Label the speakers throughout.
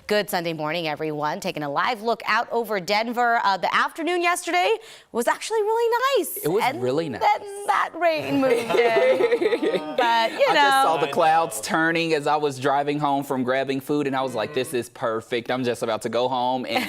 Speaker 1: Good Sunday morning, everyone. Taking a live look out over Denver. The afternoon yesterday was actually really nice.
Speaker 2: It was really nice.
Speaker 1: Then that rain moved in. But, you know.
Speaker 2: I just saw the clouds turning as I was driving home from grabbing food, and I was like, this is perfect. I'm just about to go home and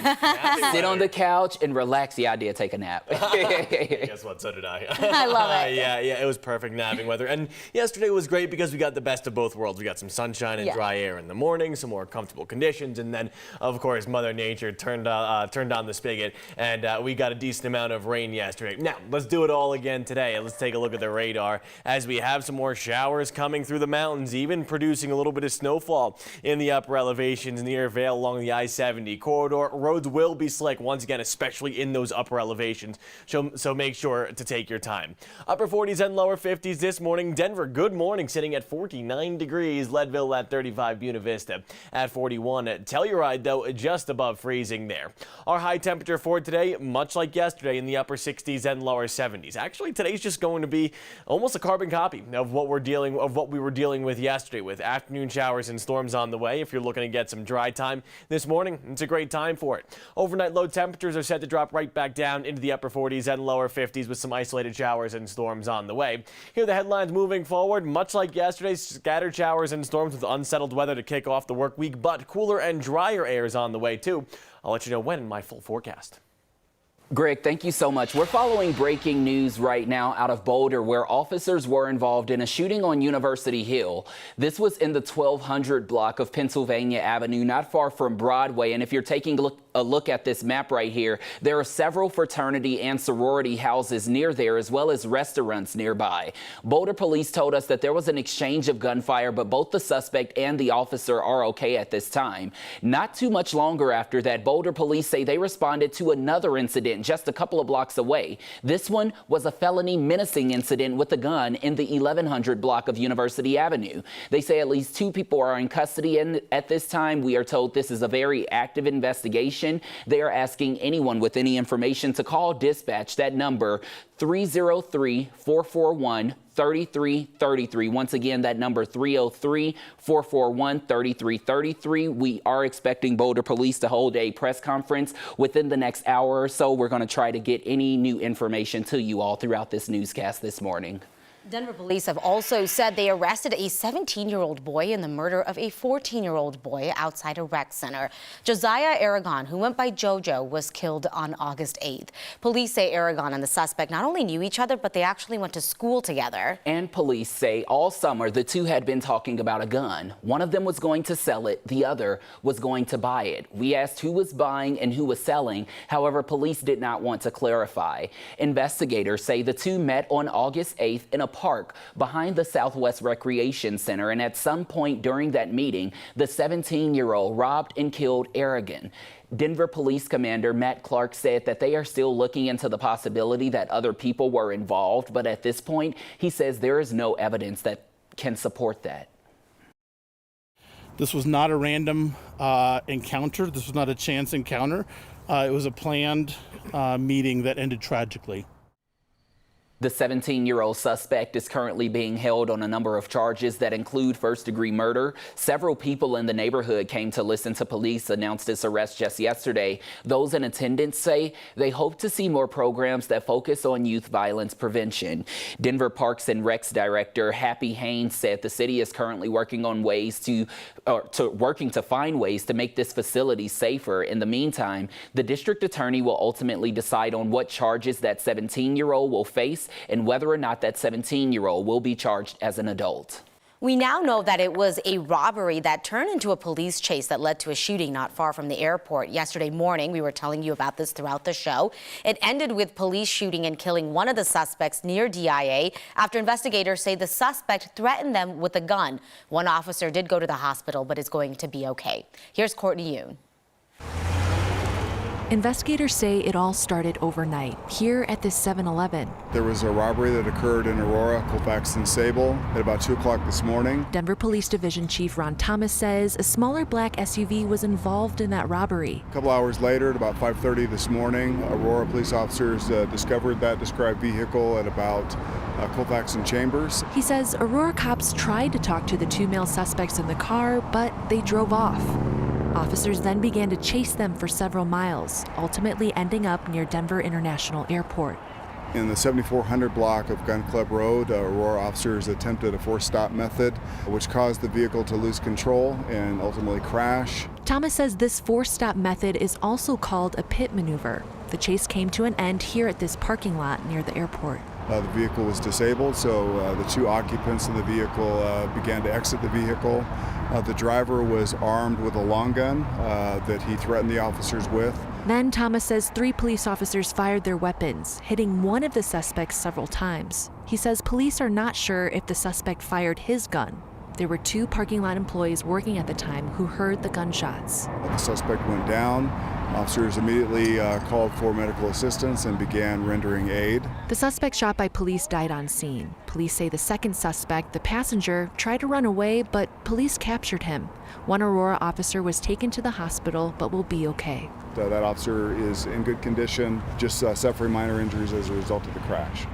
Speaker 2: sit on the couch and relax. Yeah, I did take a nap.
Speaker 3: Guess what? So did I.
Speaker 1: I love it.
Speaker 3: Yeah, it was perfect napping weather. And yesterday was great because we got the best of both worlds. We got some sunshine and dry air in the morning, some more comfortable conditions, and then, of course, Mother Nature turned on the spigot, and we got a decent amount of rain yesterday. Now, let's do it all again today. Let's take a look at the radar as we have some more showers coming through the mountains, even producing a little bit of snowfall in the upper elevations near Vail along the I-70 corridor. Roads will be slick once again, especially in those upper elevations, so make sure to take your time. Upper 40s and lower 50s this morning. Denver, good morning, sitting at 49 degrees. Leadville at 35, Buena Vista at 41. Telluride, though, just above freezing there. Our high temperature for today, much like yesterday, in the upper 60s and lower 70s. Actually, today's just going to be almost a carbon copy of what we were dealing with yesterday, with afternoon showers and storms on the way. If you're looking to get some dry time this morning, it's a great time for it. Overnight low temperatures are set to drop right back down into the upper 40s and lower 50s with some isolated showers and storms on the way. Here are the headlines moving forward. Much like yesterday, scattered showers and storms with unsettled weather to kick off the work week, but cooler and drier air is on the way too. I'll let you know when in my full forecast.
Speaker 2: Greg, thank you so much. We're following breaking news right now out of Boulder, where officers were involved in a shooting on University Hill. This was in the 1200 block of Pennsylvania Avenue, not far from Broadway. And if you're taking a look at this map right here, there are several fraternity and sorority houses near there, as well as restaurants nearby. Boulder police told us that there was an exchange of gunfire, but both the suspect and the officer are okay at this time. Not too much longer after that, Boulder police say they responded to another incident just a couple of blocks away. This one was a felony menacing incident with a gun in the 1100 block of University Avenue. They say at least 2 people are in custody, and at this time we are told this is a very active investigation. They are asking anyone with any information to call dispatch. That number 303-441-3333. Once again, that number 303-441-3333. We are expecting Boulder police to hold a press conference within the next hour or so. We're going to try to get any new information to you all throughout this newscast this morning.
Speaker 1: Denver police have also said they arrested a 17-year-old boy in the murder of a 14-year-old boy outside a rec center. Josiah Aragon, who went by JoJo, was killed on August 8th. Police say Aragon and the suspect not only knew each other, but they actually went to school together.
Speaker 2: And police say all summer the two had been talking about a gun. One of them was going to sell it, the other was going to buy it. We asked who was buying and who was selling. However, police did not want to clarify. Investigators say the two met on August 8th in a park behind the Southwest Recreation Center, and at some point during that meeting, the 17-year-old robbed and killed Aragon. Denver Police Commander Matt Clark said that they are still looking into the possibility that other people were involved, but at this point, he says there is no evidence that can support that.
Speaker 4: This was not a random encounter. This was not a chance encounter. It was a planned meeting that ended tragically.
Speaker 2: The 17-year-old suspect is currently being held on a number of charges that include first-degree murder. Several people in the neighborhood came to listen to police announce this arrest just yesterday. Those in attendance say they hope to see more programs that focus on youth violence prevention. Denver Parks and Recs Director Happy Haynes said the city is currently working on ways to find ways to make this facility safer. In the meantime, the district attorney will ultimately decide on what charges that 17-year-old will face and whether or not that 17-year-old will be charged as an adult.
Speaker 1: We now know that it was a robbery that turned into a police chase that led to a shooting not far from the airport. Yesterday morning, we were telling you about this throughout the show. It ended with police shooting and killing one of the suspects near DIA after investigators say the suspect threatened them with a gun. One officer did go to the hospital, but is going to be okay. Here's Courtney Yoon.
Speaker 5: Investigators say it all started overnight here at this 7-Eleven.
Speaker 6: There was a robbery that occurred in Aurora, Colfax, and Sable at about 2 o'clock this morning.
Speaker 5: Denver Police Division Chief Ron Thomas says a smaller black SUV was involved in that robbery.
Speaker 6: A couple hours later, at about 5:30 this morning, Aurora police officers discovered that described vehicle at about Colfax and Chambers.
Speaker 5: He says Aurora cops tried to talk to the 2 male suspects in the car, but they drove off. Officers then began to chase them for several miles, ultimately ending up near Denver International Airport.
Speaker 6: In the 7400 block of Gun Club Road, Aurora officers attempted a forced-stop method, which caused the vehicle to lose control and ultimately crash.
Speaker 5: Thomas says this forced-stop method is also called a pit maneuver. The chase came to an end here at this parking lot near the airport.
Speaker 6: The vehicle was disabled, so the two occupants in the vehicle began to exit the vehicle. The driver was armed with a long gun that he threatened the officers with.
Speaker 5: Then Thomas says 3 police officers fired their weapons, hitting one of the suspects several times. He says police are not sure if the suspect fired his gun. There were 2 parking lot employees working at the time who heard the gunshots.
Speaker 6: The suspect went down. Officers immediately called for medical assistance and began rendering aid.
Speaker 5: The suspect shot by police died on scene. Police say the second suspect, the passenger, tried to run away, but police captured him. One Aurora officer was taken to the hospital but will be okay.
Speaker 6: That officer is in good condition, just suffering minor injuries as a result of the crash.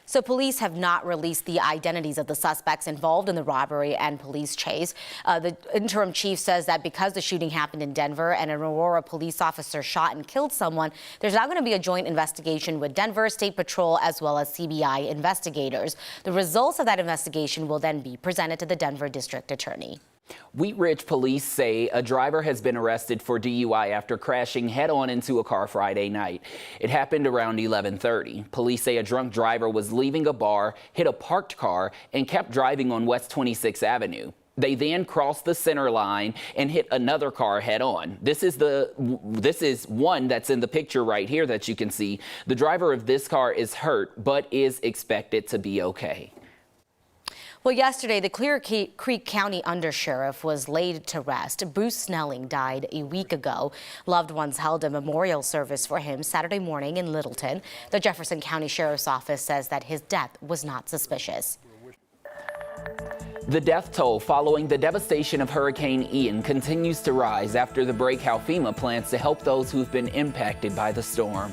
Speaker 1: So police have not released the identities of the suspects involved in the robbery and police chase. The interim chief says that because the shooting happened in Denver and an Aurora police officer shot and killed someone, there's now going to be a joint investigation with Denver State Patrol as well as CBI investigators. The results of that investigation will then be presented to the Denver District Attorney.
Speaker 2: Wheat Ridge police say a driver has been arrested for DUI after crashing head-on into a car Friday night. It happened around 11:30. Police say a drunk driver was leaving a bar, hit a parked car, and kept driving on West 26th Avenue. They then crossed the center line and hit another car head-on. This is one that's in the picture right here that you can see. The driver of this car is hurt, but is expected to be okay.
Speaker 1: Well, yesterday, the Clear Creek County Undersheriff was laid to rest. Bruce Snelling died a week ago. Loved ones held a memorial service for him Saturday morning in Littleton. The Jefferson County Sheriff's Office says that his death was not suspicious.
Speaker 2: The death toll following the devastation of Hurricane Ian continues to rise after the break how FEMA plans to help those who've been impacted by the storm.